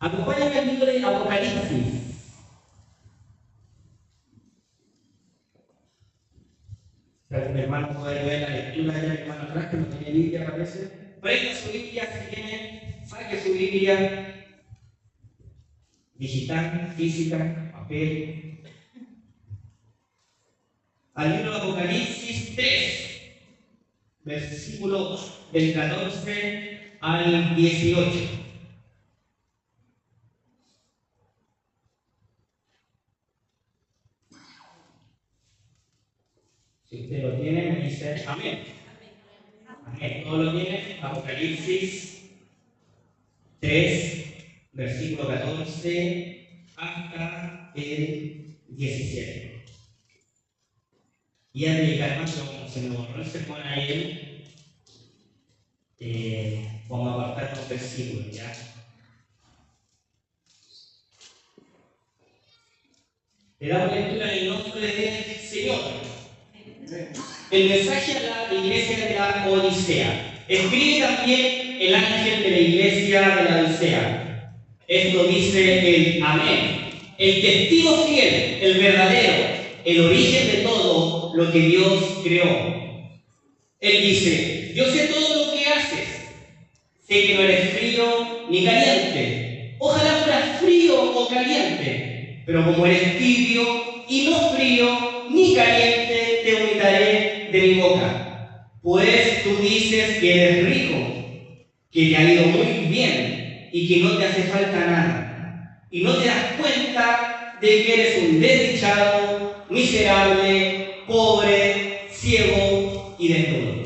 Acompáñame al libro de Apocalipsis. Si algún hermano puede ver la lectura de hermano atrás, que no tiene Biblia, parece. Prenda su Biblia si tiene, saque su Biblia digital, física, papel. Al libro de Apocalipsis 3, versículos del 14 al 18. Si usted lo tiene, me dice amén. Amén. ¿Todo lo tiene? Apocalipsis 3, versículo 14 hasta el 17. Y a dedicar más, como se me borró el sermón ayer, vamos a apartar los versículos, ¿ya? Le damos lectura en el nombre del Señor. El mensaje a la iglesia de la Odisea. Escribe también el ángel de la iglesia de la Odisea. Esto dice el amén, el testigo fiel, el verdadero, el origen de todo lo que Dios creó. Él dice: yo sé todo lo que haces, sé que no eres frío ni caliente. Ojalá fueras frío o caliente, pero como eres tibio y no frío ni caliente, te vomitaré de mi boca. Pues tú dices que eres rico, que te ha ido muy bien y que no te hace falta nada, y no te das cuenta de que eres un desdichado, miserable, pobre, ciego y desnudo.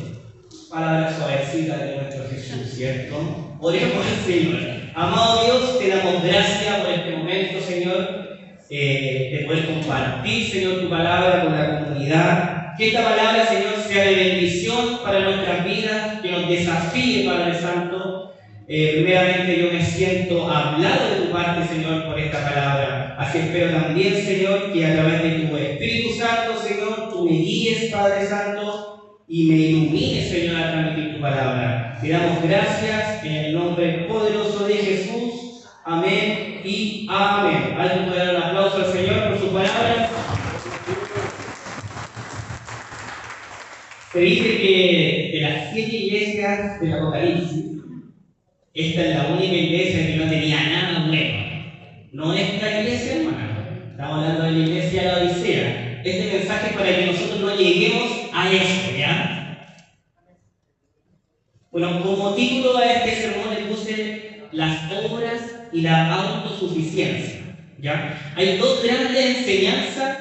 Palabra suavecita de nuestro Jesús, ¿cierto? Oremos al Señor. Amado Dios, te damos gracias por este momento, Señor, de poder compartir, Señor, tu palabra con la comunidad. Que esta palabra, Señor, sea de bendición para nuestras vidas, que nos desafíe, Padre Santo. Primeramente yo me siento hablado de tu parte, Señor, por esta palabra. Así espero también, Señor, que a través de tu Espíritu Santo, Señor, tú me guíes, Padre Santo, y me ilumines, Señor, a transmitir tu palabra. Te damos gracias en el nombre poderoso de Jesús. Amén y amén. ¿Alguien puede dar un aplauso al Señor por su palabra? Se dice que de las 7 iglesias del Apocalipsis, esta es la única iglesia que no tenía nada bueno. No esta iglesia, hermano. Estamos hablando de la iglesia de la Odisea. Este mensaje es para que nosotros no lleguemos a esto, ¿ya? Bueno, como título a este sermón le puse las obras y la autosuficiencia, ¿ya? Hay dos grandes enseñanzas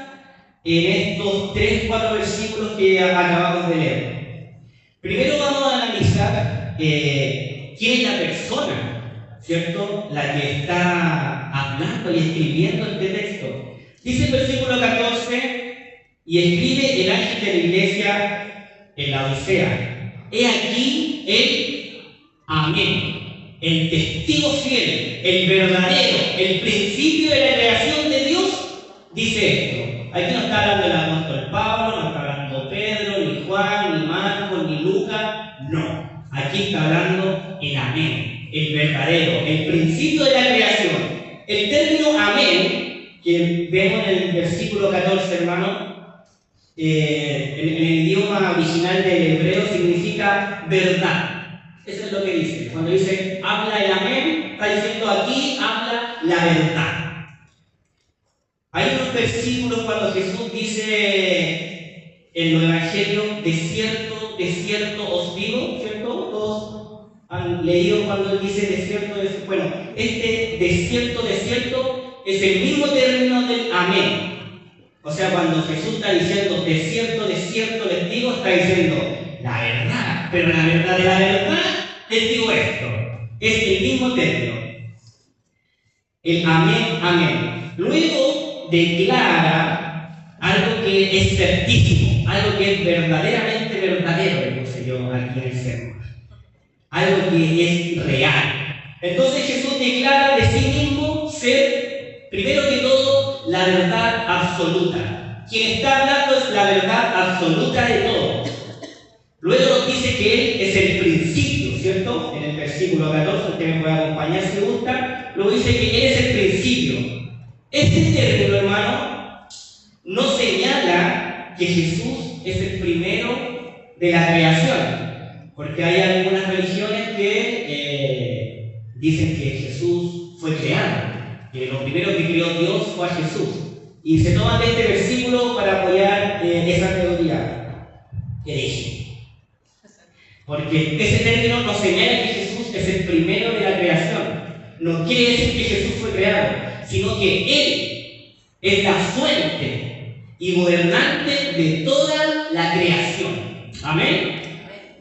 en estos 3-4 versículos que acabamos de leer. Primero vamos a analizar quién es la persona, ¿cierto? La que está hablando y escribiendo este texto. Dice el versículo 14: y escribe el ángel de la iglesia en la Odisea. He aquí el amén, el testigo fiel, el verdadero, el principio de la creación de Dios, dice esto. Aquí no está hablando el apóstol Pablo, no está hablando Pedro, ni Juan, ni Marcos, ni Lucas, no. Aquí está hablando el amén, el verdadero, el principio de la creación. El término amén, que vemos en el versículo 14, hermano, en el idioma original del hebreo significa verdad. Eso es lo que dice. Cuando dice habla el amén, está diciendo aquí habla la verdad. Hay unos versículos cuando Jesús dice en los evangelios: de cierto os digo, ¿cierto? Todos han leído cuando él dice de cierto. Bueno, este de cierto es el mismo término del amén. O sea, cuando Jesús está diciendo de cierto les digo, está diciendo la verdad, pero la verdad de la verdad les digo esto. Es el mismo término. El amén, amén. Luego declara algo que es certísimo, algo que es verdaderamente verdadero, le puse yo aquí en el sermón. Algo que es real. Entonces Jesús declara de sí mismo ser, primero que todo, la verdad absoluta. Quien está hablando es la verdad absoluta de todo. Luego nos dice que Él es el principio, ¿cierto? En el versículo 14, usted me puede acompañar si gusta, luego dice que Él es el principio. Este término, hermano, no señala que Jesús es el primero de la creación, porque hay algunas religiones que dicen que Jesús fue creado, que lo primero que creó Dios fue a Jesús, y se toman de este versículo para apoyar esa teoría hereje. Porque ese término no señala que Jesús es el primero de la creación. No quiere decir que Jesús fue creado, sino que Él es la fuente y gobernante de toda la creación. Amén.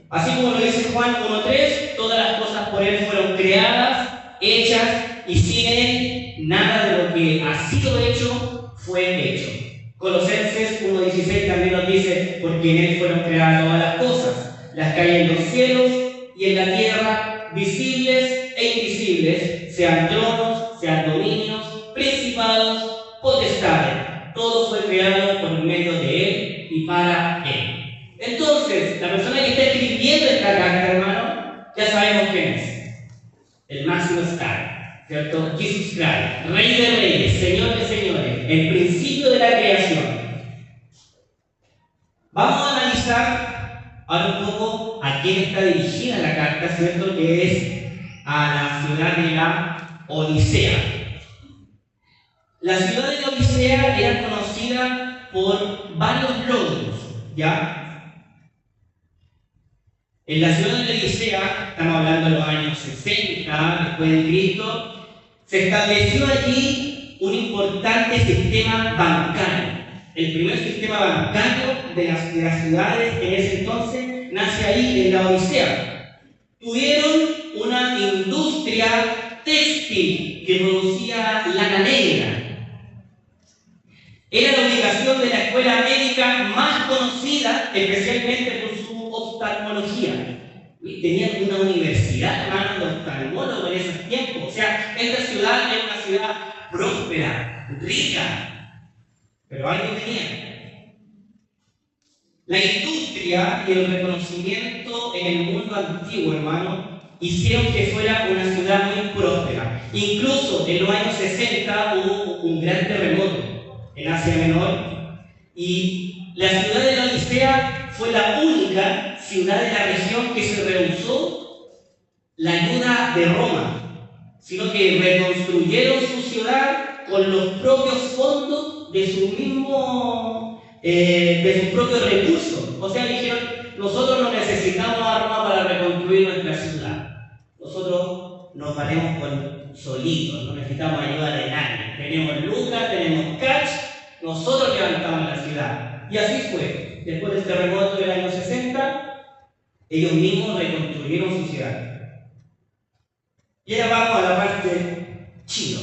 Así como lo dice Juan 1:3, todas las cosas por Él fueron creadas, hechas, y sin Él nada de lo que ha sido hecho fue hecho. Colosenses 1:16 también nos dice, porque en Él fueron creadas todas las cosas, las que hay en los cielos y en la tierra, visibles e invisibles, sean tronos, sean dominios, principados, potestades. Todo fue creado por medio de Él y para Él. Entonces, la persona que está escribiendo esta carta, hermano, ya sabemos quién es. El máximo estar, ¿cierto? Jesus Christ, Rey de Reyes, Señor de Señores, el principio de la creación. Vamos a analizar ahora un poco a quién está dirigida la carta, ¿cierto? Que es a la ciudad de la Odisea. La ciudad de la Odisea era conocida por varios logros, ¿ya? En la ciudad de la Odisea, estamos hablando de los años 60 después de Cristo, se estableció allí un importante sistema bancario. El primer sistema bancario de las ciudades en ese entonces nace ahí en la Odisea. Tuvieron una industria textil que producía lana negra. Era la ubicación de la escuela médica más conocida, especialmente por su oftalmología. Tenían una universidad, hermano, de oftalmólogos en esos tiempos. O sea, esta ciudad era una ciudad próspera, rica, pero algo tenía. La industria y el reconocimiento en el mundo antiguo, hermano, hicieron que fuera una ciudad muy próspera. Incluso en los años 60 hubo un gran terremoto en Asia Menor y la ciudad de la Odisea fue la única ciudad de la región que se rehusó la ayuda de Roma, sino que reconstruyeron su ciudad con los propios fondos de sus propios recursos. O sea, dijeron, nosotros no necesitamos a Roma para reconstruir nuestra ciudad. Nosotros nos valemos con solitos, no necesitamos ayuda de nadie. Tenemos lucas, tenemos cash, nosotros levantamos la ciudad. Y así fue. Después del terremoto del año 60, ellos mismos reconstruyeron su ciudad. Y ahora vamos a la parte chino,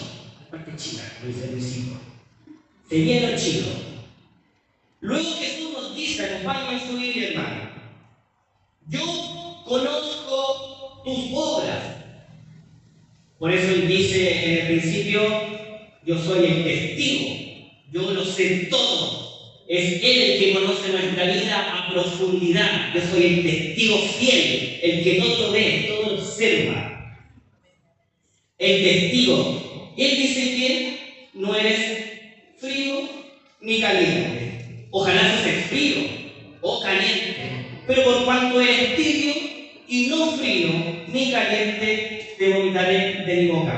como dice el discípulo. Se viene el chino. Luego Jesús nos dice, acompáñame en su Biblia, hermano. Yo conozco tus obras. Por eso él dice en el principio, yo soy el testigo, yo lo sé todo. Es Él el que conoce nuestra vida a profundidad. Yo soy el testigo fiel, el que todo ve, todo observa. El testigo. Él dice que no eres frío ni caliente. Ojalá seas frío o caliente. Pero por cuanto eres tibio y no frío ni caliente, te vomitaré de mi boca.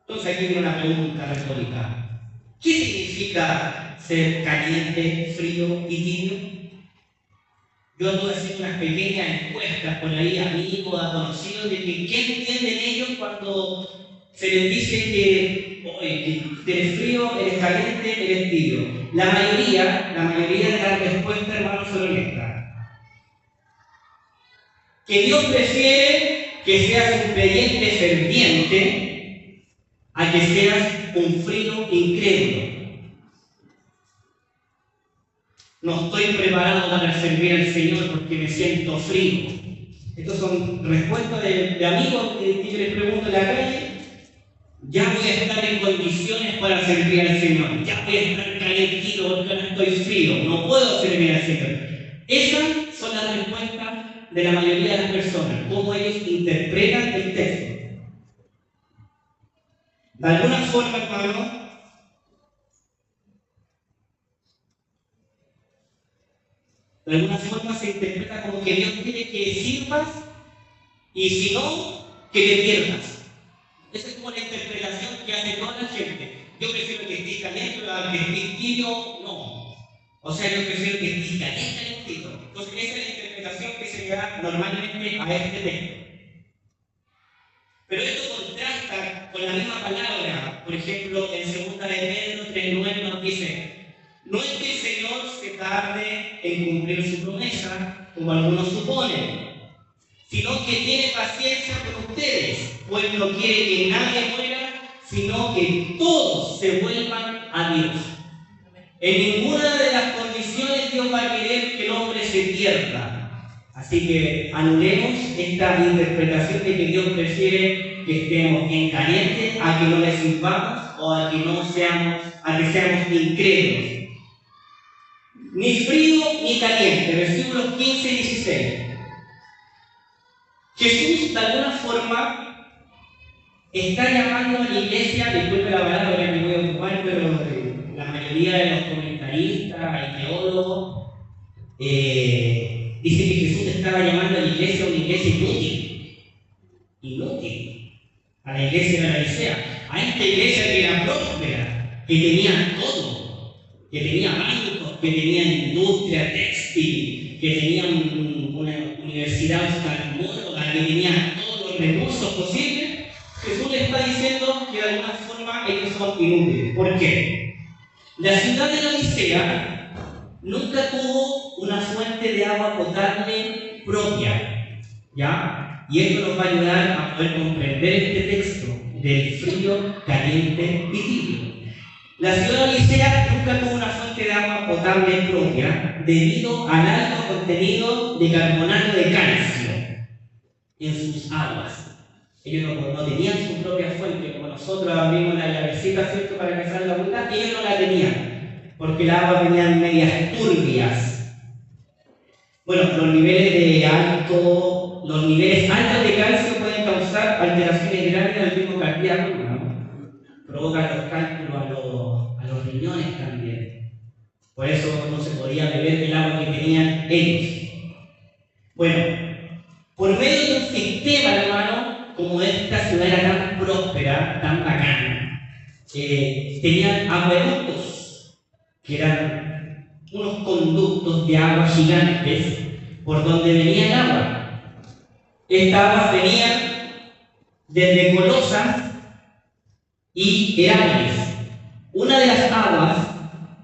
Entonces aquí viene una pregunta retórica. ¿Qué significa ser caliente, frío y tibio? Yo ando haciendo unas pequeñas encuestas por ahí, amigos, a conocidos, de que qué entienden ellos cuando se les dice que eres frío, eres caliente, eres tibio. La mayoría de las respuestas, hermanos, son honestas. Que Dios prefiere que seas un creyente ferviente a que seas un frío incrédulo. No estoy preparado para servir al Señor porque me siento frío. Estas son respuestas de amigos que yo les pregunto en la calle. Ya voy a estar en condiciones para servir al Señor. Ya voy a estar calentito porque no estoy frío. No puedo servir al Señor. Esas son las respuestas de la mayoría de las personas, cómo ellos interpretan el texto. De alguna forma, hermano, se interpreta como que Dios quiere que sirvas y si no, que te pierdas. Esa es como la interpretación que hace toda la gente. Yo prefiero que estés caliente, pero que estés tibio, no. O sea, yo prefiero que estés calentito. Entonces, esa es la interpretación que se le da normalmente a este texto. Pero esto contrasta con la misma palabra. Por ejemplo, en 2 de Pedro 3:9 nos dice: no es que el Señor se tarde en cumplir su promesa, como algunos suponen, sino que tiene paciencia con ustedes, pues no quiere que nadie muera, sino que todos se vuelvan a Dios. En ninguna de las condiciones Dios va a querer que el hombre se pierda. Así que anulemos esta interpretación de que Dios prefiere que estemos en caliente a que no le sirvamos o a que seamos incrédulos. Ni frío ni caliente, versículos 15 y 16. Jesús, de alguna forma, está llamando a la iglesia, disculpe la palabra que me voy a ocupar, pero la mayoría de los comentaristas y teólogos dicen que Jesús estaba llamando a la iglesia a una iglesia inútil, a la iglesia de la Odisea, a esta iglesia que era próspera, que tenía todo, que tenía bancos, que tenía industria textil, que tenía una universidad oftalmóloga, que tenía todos los recursos posibles. Jesús le está diciendo que de alguna forma ellos son inútiles. ¿Por qué? La ciudad de la Odisea nunca tuvo una fuente de agua potable propia, ¿ya? Y esto nos va a ayudar a poder comprender este texto del frío, caliente y tibio. La ciudad de Odisea nunca tuvo una fuente de agua potable propia debido al alto contenido de carbonato de calcio en sus aguas. Ellos no tenían su propia fuente, como nosotros abrimos la llavecita, ¿cierto?, para que salga agua, ellos no la tenían, porque el agua venía en medias turbias. Bueno, los niveles altos de calcio pueden causar alteraciones grandes al ritmo cardíaco, ¿no? Provocan los cálculos a los riñones también. Por eso no se podía beber el agua que tenían ellos. Bueno, por medio de un sistema, hermano, como esta ciudad era tan próspera, tan bacana, tenían acueductos, que eran unos conductos de agua gigantes por donde venía el agua. Estas aguas venían desde Colosas y Herápolis. Una de las aguas,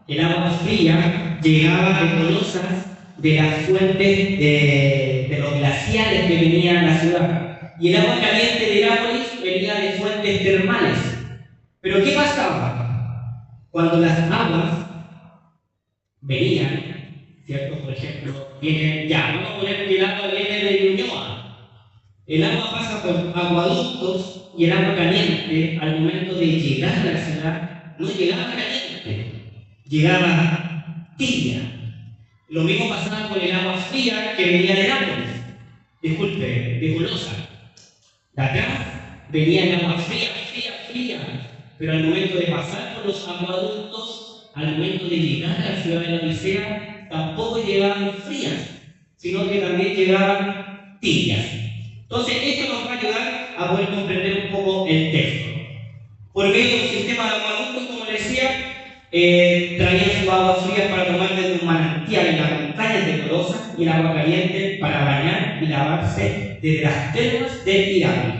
el agua fría, llegaba de Colosas de las fuentes de los glaciares que venían a la ciudad. Y el agua caliente de Herápolis venía de fuentes termales. Pero ¿qué pasaba? Cuando las aguas venían, ¿cierto? Por ejemplo, vamos a poner que el agua viene de Ñuñoa. El agua pasa por aguaductos y el agua caliente, al momento de llegar a la ciudad, no llegaba caliente, llegaba tibia. Lo mismo pasaba con el agua fría que venía de Herápolis. Disculpe, de Colosas. De acá venía el agua fría, pero al momento de pasar por los acueductos, al momento de llegar a la ciudad de la Odisea, tampoco llegaban frías, sino que también llegaban tibias. Entonces, esto nos va a ayudar a poder comprender un poco el texto. Por medio de un sistema de acueductos, como les decía, traían su agua fría para tomar desde un manantial en las montañas de Colosas y el agua caliente para bañar y lavarse desde las termas del Pirámide.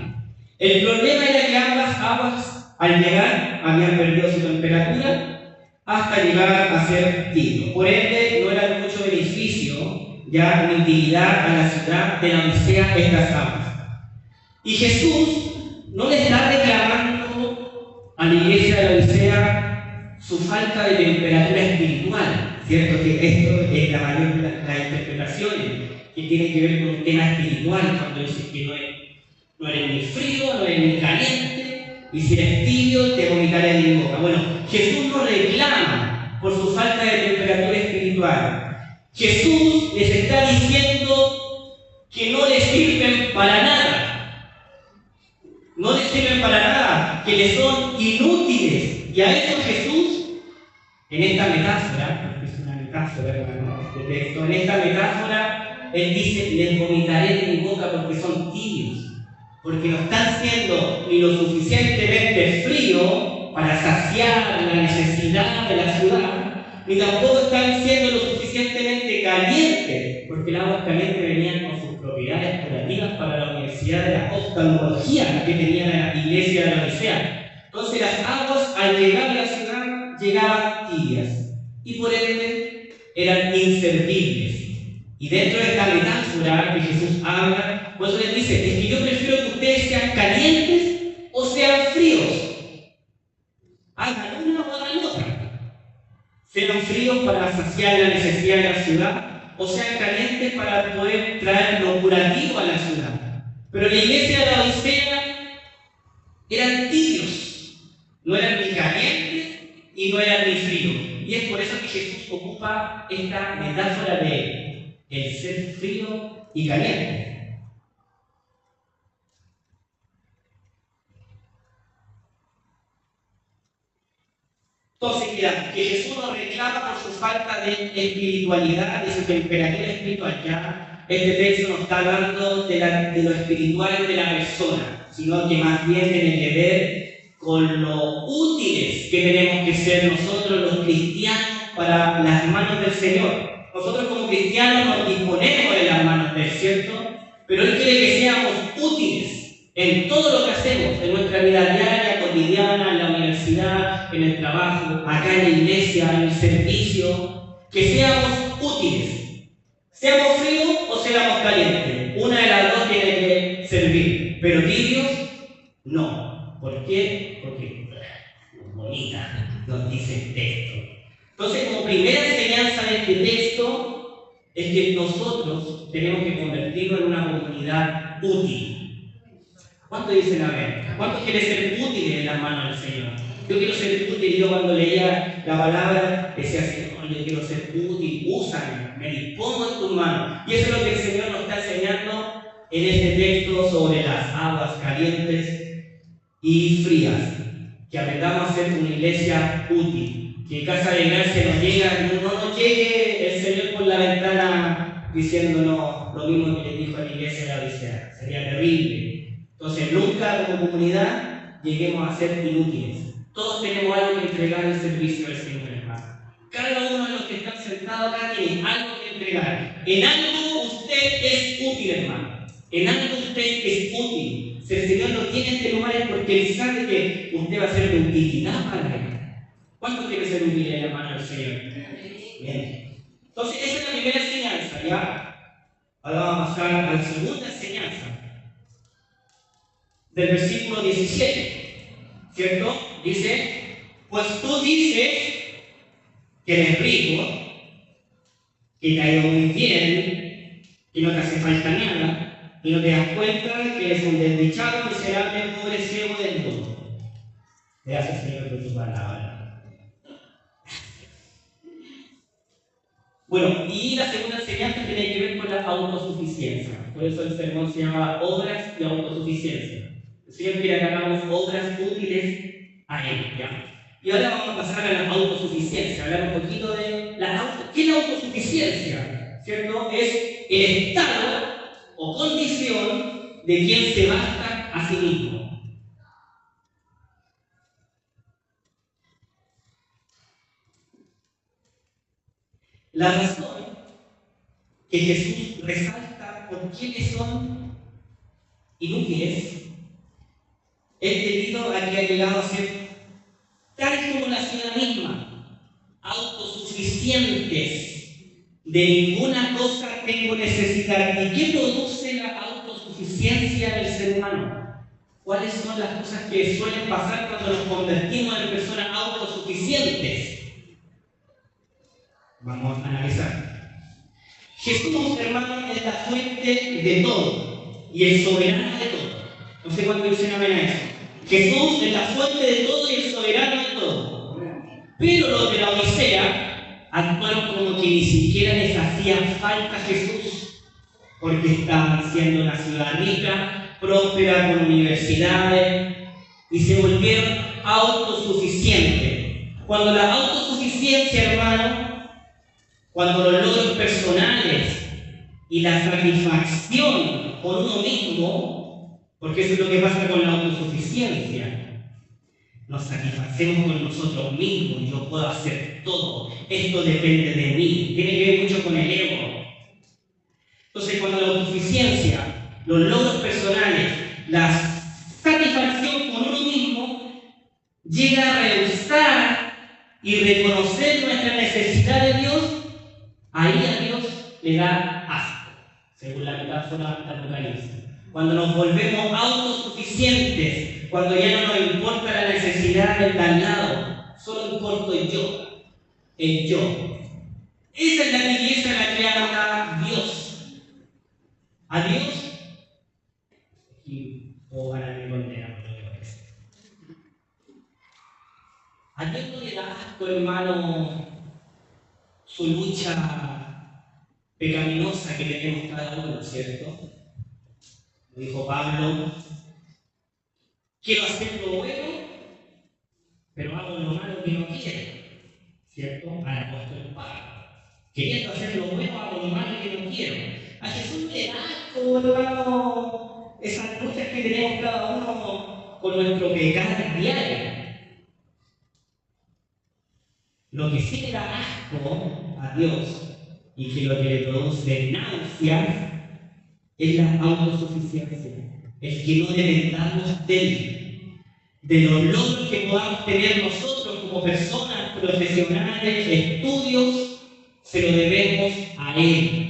El problema era que ambas aguas, al llegar, habían perdido su temperatura hasta llegar a ser tibio. Por ende, no era de mucho beneficio ya ni utilidad a la ciudad de la Odisea estas aguas. Y Jesús no le está reclamando a la iglesia de la Odisea su falta de temperatura espiritual, ¿cierto? Que esto es la mayor de las interpretaciones que tienen que ver con un tema espiritual, cuando dice que no eres ni frío, no eres ni caliente, y si eres tibio, te vomitaré de mi boca. Bueno, Jesús no reclama por su falta de temperatura espiritual. Jesús les está diciendo que no les sirven para nada. No les sirven para nada, que les son inútiles. Y a eso Jesús, en esta metáfora, porque es una metáfora, hermano, de texto, en esta metáfora, Él dice, les vomitaré de mi boca porque son tibios, porque no están siendo ni lo suficientemente frío para saciar la necesidad de la ciudad, ni tampoco están siendo lo suficientemente calientes, porque el agua caliente venían con sus propiedades curativas para la Universidad de la Oftalmología que tenía la iglesia de la Odisea. Entonces las aguas al llegar a la ciudad llegaban tibias y por ende eran inservibles. Y dentro de esta metáfora que Jesús habla, por eso les dice, es que yo prefiero que ustedes sean calientes o sean fríos. Hagan una o hagan otra. Sean fríos para saciar la necesidad de la ciudad o sean calientes para poder traer lo curativo a la ciudad. Pero la iglesia de la Odisea eran tibios, no eran ni calientes y no eran ni fríos. Y es por eso que Jesús ocupa esta metáfora de el ser frío y caliente. Entonces, que Jesús nos reclama por su falta de espiritualidad, de su temperatura espiritual. Ya este texto nos está hablando de lo espiritual de la persona, sino que más bien tiene que ver con lo útiles que tenemos que ser nosotros los cristianos para las manos del Señor. Nosotros como cristianos nos disponemos en las manos de Él, ¿cierto? Pero Él quiere que seamos útiles en todo lo que hacemos, en nuestra vida diaria, cotidiana, en la universidad, en el trabajo, acá en la iglesia, en el servicio, que seamos útiles. Seamos fríos o seamos calientes. Una de las dos tiene que servir, pero tibios, no. ¿Por qué? Porque bonita, nos dice el texto. Entonces, como primera enseñanza de este texto, es que nosotros tenemos que convertirnos en una comunidad útil. ¿Cuántos dicen amén? ¿Cuántos quieren ser útiles en las manos del Señor? Yo quiero ser útil. Yo cuando leía la palabra decía así, no, yo quiero ser útil, úsame, me dispongo en tus manos. Y eso es lo que el Señor nos está enseñando en este texto sobre las aguas calientes y frías. Que aprendamos a ser una iglesia útil. Que Casa de Gracia no nos llegue el Señor por la ventana diciéndonos lo mismo que les dijo a la iglesia de la Odisea. Sería terrible. Entonces nunca como comunidad lleguemos a ser inútiles. Todos tenemos algo que entregar al servicio del Señor, hermano. Cada uno de los que están sentados acá tiene algo que entregar. En algo usted es útil, hermano. En algo usted es útil. Si el Señor lo tiene en este lugar es porque Él sabe que usted va a ser de utilidad para Él. ¿Cuántos quieren ser útiles en la mano del Señor? Bien. Entonces, esa es la primera enseñanza, ¿ya? Ahora vamos a pasar a la segunda enseñanza. Del versículo 17, ¿cierto? Dice, pues tú dices que eres rico, que te ha ido muy bien, que no te hace falta nada, y no te das cuenta que eres un desdichado, miserable, pobre, ciego del mundo. Gracias, Señor, por tu palabra. Bueno, y la segunda enseñanza tiene que ver con la autosuficiencia. Por eso el sermón se llama Obras y Autosuficiencia. El Señor quiere que hagamos obras útiles a Él, ¿ya? Y ahora vamos a pasar a la autosuficiencia, hablar un poquito de ¿qué es la autosuficiencia? ¿Cierto? Es el estado o condición de quien se basta a sí mismo. La razón que Jesús resalta por quienes son inútiles es debido a que ha llegado a ser tal como la ciudad misma, autosuficientes, de ninguna cosa tengo necesidad. ¿Y qué produce la autosuficiencia del ser humano? ¿Cuáles son las cosas que suelen pasar cuando nos convertimos en personas autosuficientes? Vamos a analizar. Jesús, hermano, es la fuente de todo y el soberano de todo. No sé cuánto dicen amén a eso. Jesús es la fuente de todo y el soberano de todo. Pero los de la Odisea actuaron como que ni siquiera les hacía falta Jesús. porque estaban siendo una ciudad rica, próspera, con universidades, y se volvieron autosuficientes. Cuando la autosuficiencia, hermano, cuando los logros personales y la satisfacción por uno mismo, porque eso es lo que pasa con la autosuficiencia, nos satisfacemos con nosotros mismos, yo puedo hacer todo, esto depende de mí, tiene que ver mucho con el ego. Entonces, cuando la autosuficiencia, los logros personales, la satisfacción con uno mismo, llega a rehusar y reconocer nuestra necesidad de Dios, ahí a Dios le da asco, según la metáfora de Apocalipsis. Cuando nos volvemos autosuficientes, cuando ya no nos importa la necesidad del de al lado, solo importo el yo, el yo. Esa es la belleza en la que habla Dios. A Dios, y o van a mi condena por lo que parece. A Dios no le da asco, hermano, su lucha pecaminosa que tenemos cada uno, ¿cierto? Lo dijo Pablo, quiero hacer lo bueno, pero hago lo malo que no quiero, ¿cierto? Al apóstol Pablo. Queriendo hacer lo bueno, hago lo malo que no quiero. A Jesús le da asco, hermano, esas luchas que tenemos cada uno con nuestro pecado diario. Lo que sí le da asco a Dios y que lo que le produce náuseas es la autosuficiencia, el que no dependamos de Él, de los logros que podamos tener nosotros como personas, profesionales, estudios, se lo debemos a Él.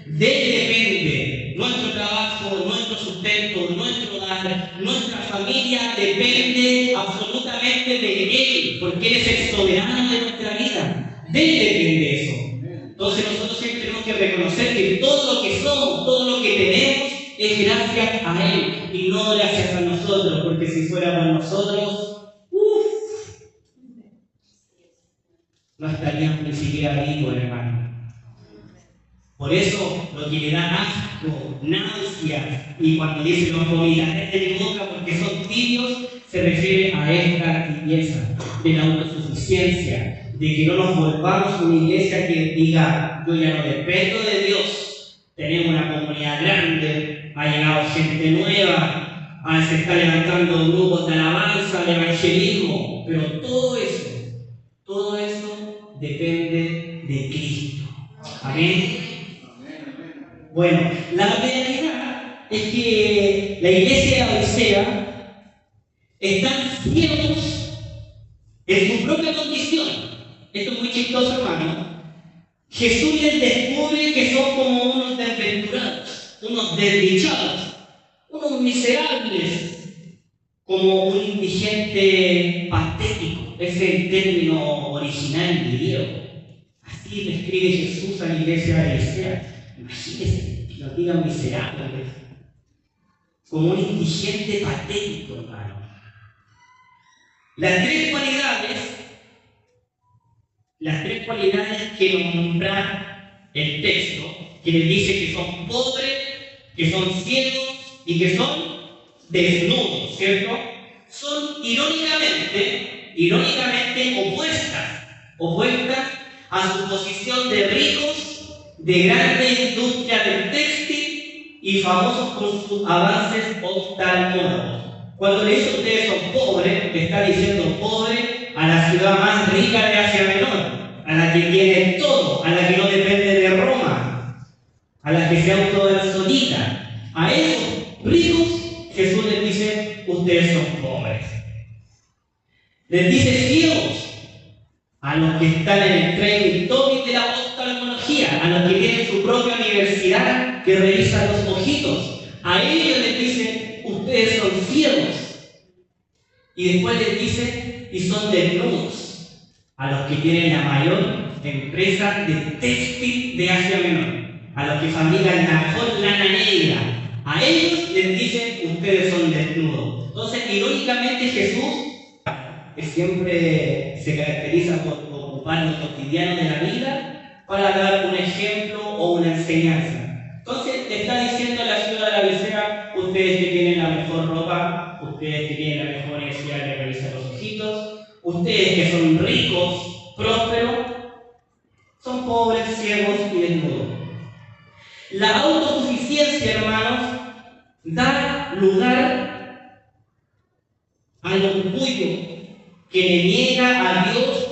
De Él depende nuestro trabajo, nuestro sustento, nuestro dar, nuestra familia depende absolutamente de Él, porque Él es el soberano de nuestra vida. De Él depende eso. Entonces nosotros siempre tenemos que reconocer que todo lo que somos, todo lo que tenemos, es gracias a Él y no gracias a nosotros, porque si fuera por nosotros, no estaríamos ni siquiera vivos, hermano. Por eso, lo que le da asco, náuseas, y cuando dice los vomitaré de mi boca porque son tibios, se refiere a esta tibieza de la autosuficiencia, de que no nos volvamos una iglesia que diga, yo ya no dependo de Dios, tenemos una comunidad grande, ha llegado gente nueva, se está levantando grupos de alabanza, de evangelismo, pero todo eso depende de Cristo. Amén. Bueno, la realidad es que la iglesia de la Odisea están ciegos en su propia condición. Esto es muy chistoso, hermano. Jesús les descubre que son como unos desventurados, unos desdichados, unos miserables, como un indigente patético. Ese es el término original griego. Así le escribe Jesús a la iglesia de la Odisea. Imagínense, que nos digan miserables, como un indigente patético, hermano. Las tres cualidades que nos nombra el texto, que les dice que son pobres, que son ciegos y que son desnudos, ¿cierto? Son irónicamente opuestas a su posición de ricos, de grande industria del textil y famosos por sus avances oftalmólogos. Cuando le dice ustedes son pobres, le está diciendo pobre a la ciudad más rica de Asia Menor, a la que tiene todo, a la que no depende de Roma, a la que se autodersonita. A esos ricos Jesús les dice, ustedes son pobres. Les dice ciegos a los que están en el training topic de la oftalmología, a los que tienen su propia universidad que revisa los ojitos. A ellos les dice, ustedes son ciegos. Y después les dice, y son desnudos, a los que tienen la mayor empresa de textil de Asia Menor, a los que fabrican la mejor lana negra. A ellos les dice, ustedes son desnudos. Entonces, irónicamente, Jesús, que siempre se caracteriza por ocupar lo cotidiano de la vida para dar un ejemplo o una enseñanza. Entonces, está diciendo a la ciudad de la Odisea: ustedes que tienen la mejor ropa, ustedes que tienen la mejor necesidad que realizan los hijitos, ustedes que son ricos, prósperos, son pobres, ciegos y desnudos. La autosuficiencia, hermanos, da lugar al orgullo que le niega a Dios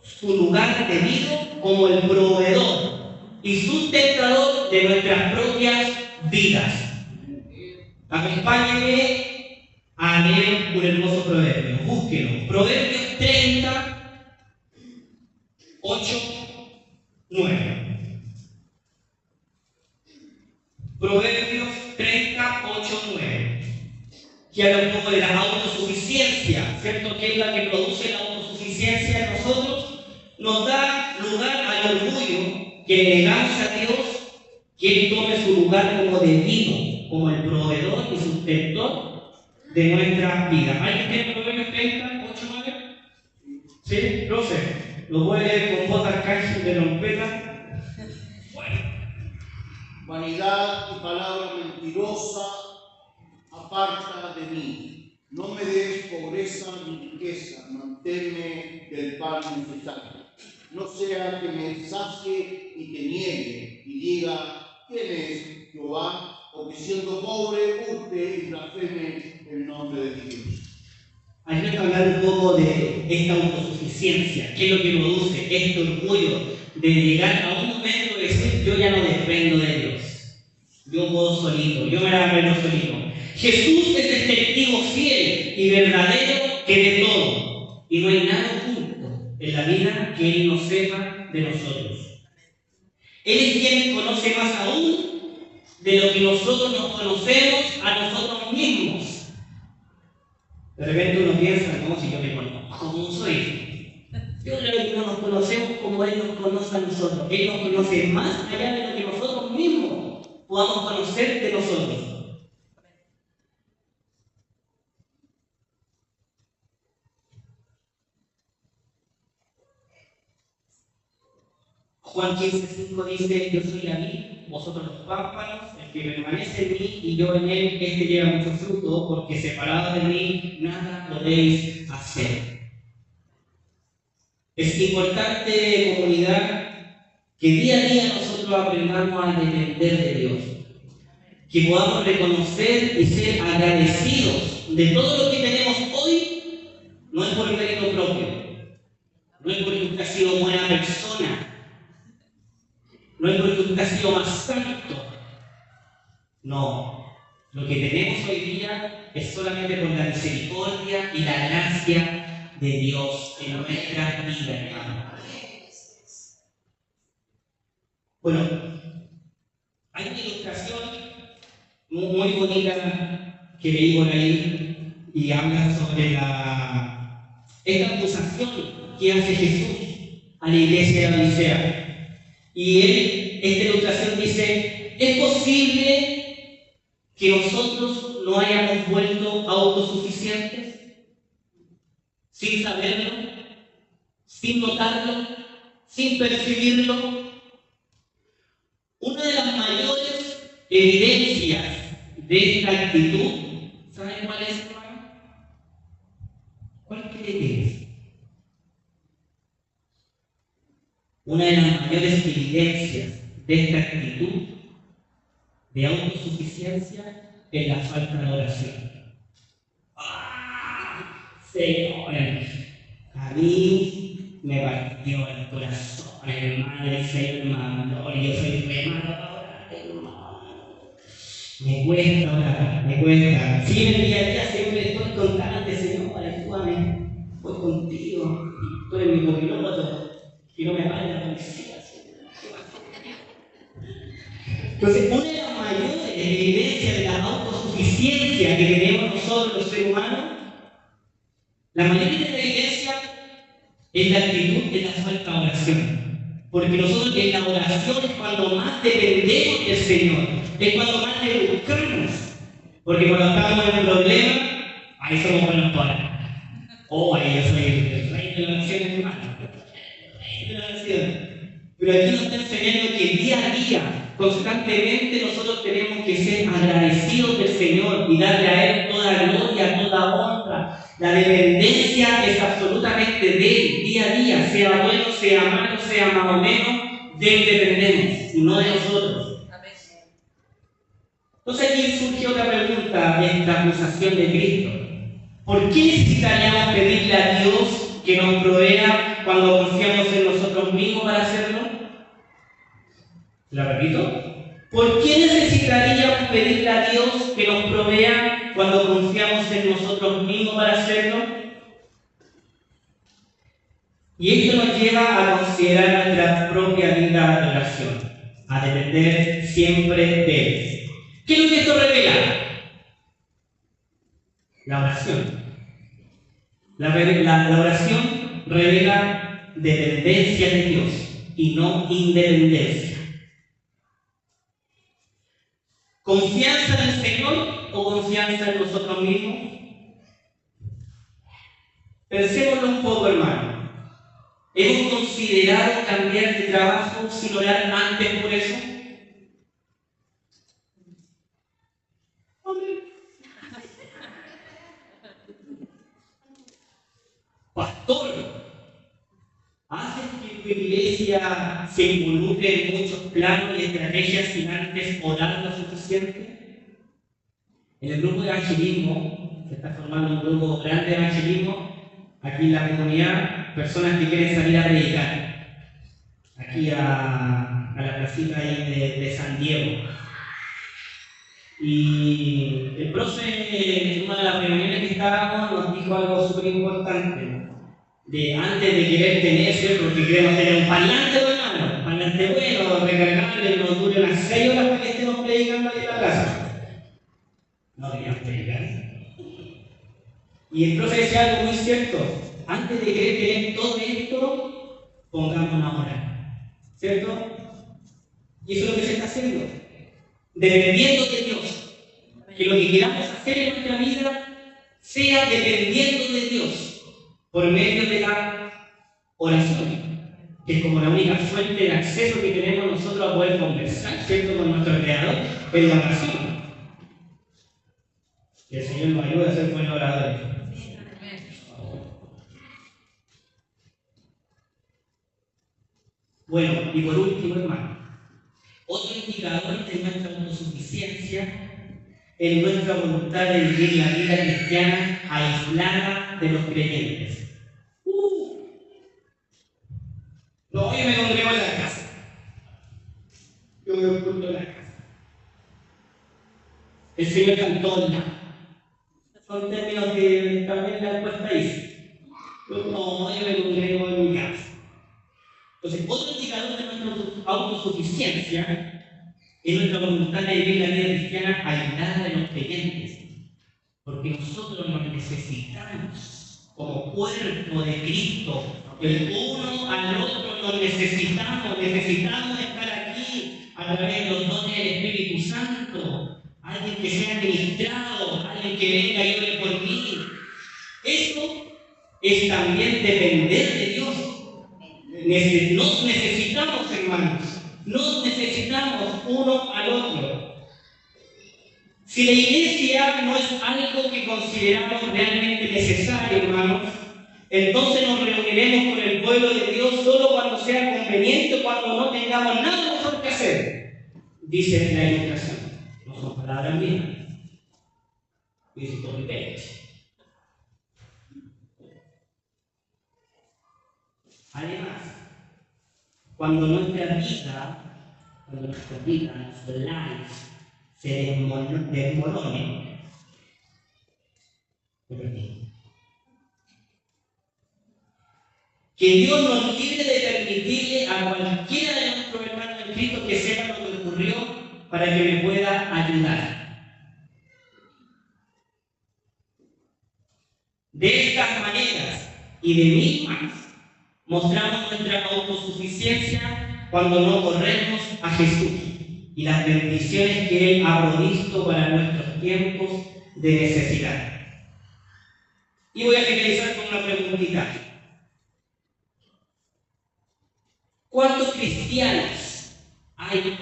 su lugar debido como el proveedor y sustentador de nuestras propias vidas. Acompáñenme a leer un hermoso proverbio, búsquenlo. Proverbios 30, 8, 9. Proverbios 30, 8, 9. Que habla un poco de la autosuficiencia, ¿cierto? Que es la que produce la autosuficiencia en nosotros, nos da lugar al orgullo que negamos a Dios, que Él tome su lugar como debido, como el proveedor y sustentor de nuestra vida. ¿Alguien tiene Proverbios 30, 8, 9? ¿Sí? Profe, ¿lo puede leer con voz arcángel de trompeta? Bueno. Vanidad y palabra mentirosa, aparta de mí. No me des pobreza ni riqueza, manténme del pan necesario. No sea que me sacie y te niegue y diga: ¿quién es Jehová? O que siendo pobre hurte y blasfeme el nombre de Dios. Hay que hablar un poco de esta autosuficiencia, qué es lo que produce este orgullo de llegar a un momento de decir: yo ya no dependo de Dios, yo puedo solito, yo me la arreglo solito. Jesús es el testigo fiel y verdadero que ve todo, y no hay nada oculto en la vida que Él no sepa de nosotros. Él es quien conoce más aún de lo que nosotros nos conocemos a nosotros mismos. De repente uno piensa: ¿cómo si yo me conozco? ¿Cómo soy? Yo creo que no nos conocemos como Él nos conoce a nosotros. Él nos conoce más allá de lo que nosotros mismos podamos conocer de nosotros. Juan 15:5 dice: yo soy la vid, vosotros los pámpanos, el que permanece en mí y yo en él, este lleva mucho fruto, porque separados de mí nada podéis hacer. Es importante, comunidad, que día a día nosotros aprendamos a depender de Dios, que podamos reconocer y ser agradecidos de todo lo que tenemos hoy. No es por mérito propio, no es porque usted ha sido buena persona, no es porque usted ha sido más santo. No, lo que tenemos hoy día es solamente por la misericordia y la gracia de Dios en nuestra vida, hermano. Bueno, hay una ilustración muy bonita que leí por ahí y habla sobre esta acusación que hace Jesús a la iglesia de la Odisea. Y esta ilustración dice: ¿es posible que nosotros no hayamos vuelto autosuficientes? Sin saberlo, sin notarlo, sin percibirlo. Una de las mayores evidencias de esta actitud, ¿saben cuál es, hermano? ¿Cuál cree que es? Una de las mayores evidencias de esta actitud de autosuficiencia es la falta de oración. Señor, a mí me partió el corazón, hermano, el Señor me mandó, y yo soy re malo para orar, hermano. Me cuesta orar, me cuesta. Sí, en el día a día siempre estoy constante: Señor, ayúdame, voy contigo, tú eres mi copiloto, y no me vale la policía. Entonces, una de las mayores evidencias de la autosuficiencia que tenemos nosotros los seres humanos, la mayoría de la evidencia es la actitud de la falta de oración. Porque nosotros en la oración es cuando más dependemos del Señor, es cuando más le buscamos. Porque cuando estamos en un problema, ahí somos buenos para. Oh, ahí yo soy el rey de la oración, hermano. El rey de la oración. Pero aquí nos está enseñando que día a día Constantemente nosotros tenemos que ser agradecidos del Señor y darle a Él toda gloria, toda honra. La dependencia es absolutamente de Él, día a día, sea bueno, sea malo, sea más o menos, de Él dependemos y no de nosotros. Entonces aquí surge otra pregunta de esta acusación de Cristo. ¿Por qué necesitaríamos pedirle a Dios que nos provea cuando confiamos en nosotros mismos para hacerlo? ¿La repito? ¿Por qué necesitaríamos pedirle a Dios que nos provea cuando confiamos en nosotros mismos para hacerlo? Y esto nos lleva a considerar nuestra propia vida de oración, a depender siempre de Él. ¿Qué es lo que esto revela? La oración. La oración revela dependencia de Dios y no independencia. ¿Confianza en el Señor o confianza en nosotros mismos? Pensémoslo un poco, hermano. ¿Hemos considerado cambiar de trabajo sin orar antes por eso? Pastor, ¿haces que tu iglesia se involucre en muchos planos y estrategias sin antes orar lo suficiente? En el grupo de evangelismo, se está formando un grupo grande de evangelismo, aquí en la comunidad, personas que quieren salir a predicar, aquí a la placita ahí de San Diego. Y el profe, en una de las reuniones que estábamos, nos dijo algo súper importante. De antes de querer tener, ¿cierto? Porque queremos tener un parlante, hermano, un parlante bueno, recargable, nos dure unas 6 horas para que estemos predicando ahí en la casa. No queríamos predicar. Y el profe decía algo muy cierto. Antes de querer tener todo esto, pongámonos a orar. ¿Cierto? Y eso es lo que se está haciendo. Dependiendo de Dios. Que lo que queramos hacer en nuestra vida sea dependiendo de Dios. Por medio de la oración, que es como la única fuente de acceso que tenemos nosotros a poder conversar, ¿cierto?, con nuestro Creador, en la oración. Que el Señor nos ayude a ser buenos oradores. Bueno, y por último, hermano, otro indicador de nuestra autosuficiencia es nuestra voluntad de vivir la vida cristiana aislada de los creyentes. No, yo me congrego en la casa. Yo me oculto en la casa. El Señor está en todos lados. Son términos que también la encuesta dice. No, yo me congrego en mi casa. Entonces, otro indicador de nuestra autosuficiencia es nuestra voluntad de vivir la vida cristiana aislada de los creyentes. Porque nosotros nos necesitamos como cuerpo de Cristo. El uno al otro nos necesitamos estar aquí a través de los dones del Espíritu Santo. Alguien que sea ministrado, alguien que venga y ore por mí. Eso es también depender de Dios. Nos necesitamos, hermanos. Nos necesitamos uno al otro. Si la iglesia no es algo que consideramos realmente necesario, hermanos, entonces nos reuniremos con el pueblo de Dios solo cuando sea conveniente, cuando no tengamos nada mejor que hacer, dice la ilustración. No son palabras mías. Dice copy-paste. Además, cuando nuestra vida, nuestros lives, se desmorone, que Dios nos libre de permitirle a cualquiera de nuestros hermanos en Cristo que sepa lo que ocurrió para que me pueda ayudar. De estas maneras y de mismas mostramos nuestra autosuficiencia cuando no corremos a Jesús y las bendiciones que Él ha provisto para nuestros tiempos de necesidad. Y voy a finalizar con una preguntita. ¿Cuántos cristianos hay hoy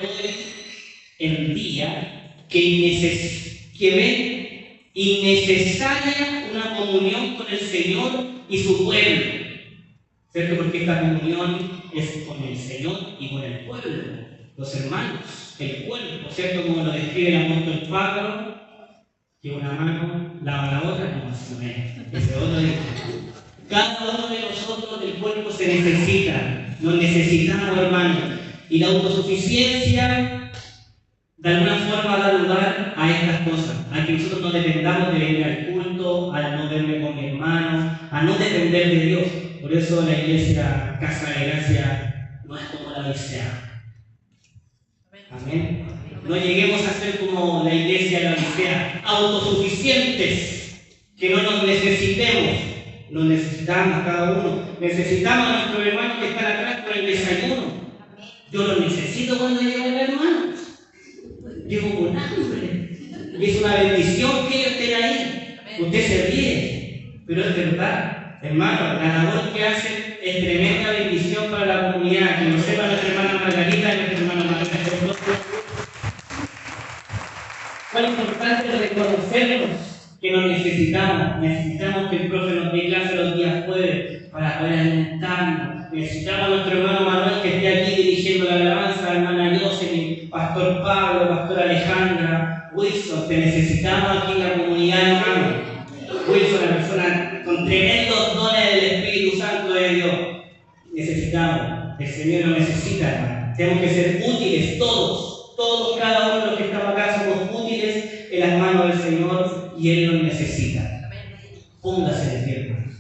que ven innecesaria una comunión con el Señor y su pueblo, ¿cierto? Porque esta comunión es con el Señor y con el pueblo, los hermanos, el cuerpo, ¿cierto? Como lo describe el apóstol Pablo, que una mano lava la otra, no, así no es, ese otro dice. Cada uno de nosotros del cuerpo se necesita, nos necesitamos, hermanos, y la autosuficiencia de alguna forma da lugar a estas cosas, a que nosotros no dependamos de venir al culto, a no verme con mi hermano, a no depender de Dios. Por eso la iglesia Casa de Gracia no es como la Odisea. Amén. No lleguemos a ser como la iglesia de la Odisea, autosuficientes, que no nos necesitemos. Nos necesitamos cada uno. Necesitamos a nuestro hermano que está atrás por el desayuno. Yo lo necesito cuando llego el hermano. Llego con hambre. Y es una bendición que ellos estén ahí. Usted se ríe, pero es verdad. Hermano, la labor que hacen es tremenda bendición para la comunidad. Que lo sepa nuestra hermana Margarita y nuestra hermana Margarita. ¿Cuál es importante reconocernos que nos necesitamos? Necesitamos que el profe nos dé clase los días jueves para poder alimentarnos. Necesitamos a nuestro hermano Manuel que esté aquí dirigiendo la alabanza, hermana Jocelyn, pastor Pablo, pastor Alejandra, Wilson. Te necesitamos aquí en la comunidad, hermano. Wilson, una persona con tremendos dones del Espíritu Santo de Dios. Necesitamos. El Señor lo necesita, hermano. Tenemos que ser útiles todos. Todos, cada uno de los que estamos acá somos útiles en las manos del Señor y Él nos necesita. Póngase de pie, hermano.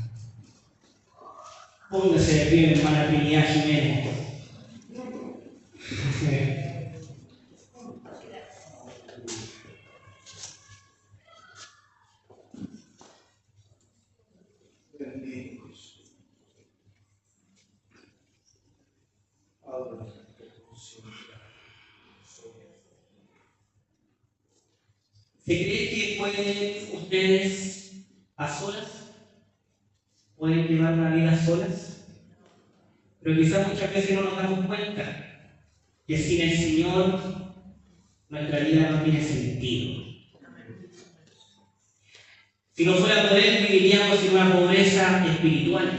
Póngase de pie, hermana Trinidad Jiménez. ¿Se cree que pueden ustedes a solas? ¿Pueden llevar la vida solas? Pero quizás muchas veces no nos damos cuenta que sin el Señor nuestra vida no tiene sentido. Si no fuera por Él, viviríamos en una pobreza espiritual.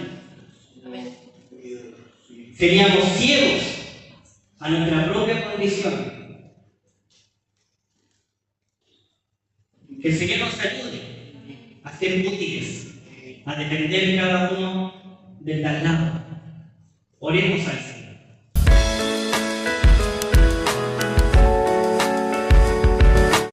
Seríamos ciegos a nuestra propia condición. Que el Señor nos ayude a ser útiles, a depender cada uno del de al lado. Oremos al Señor.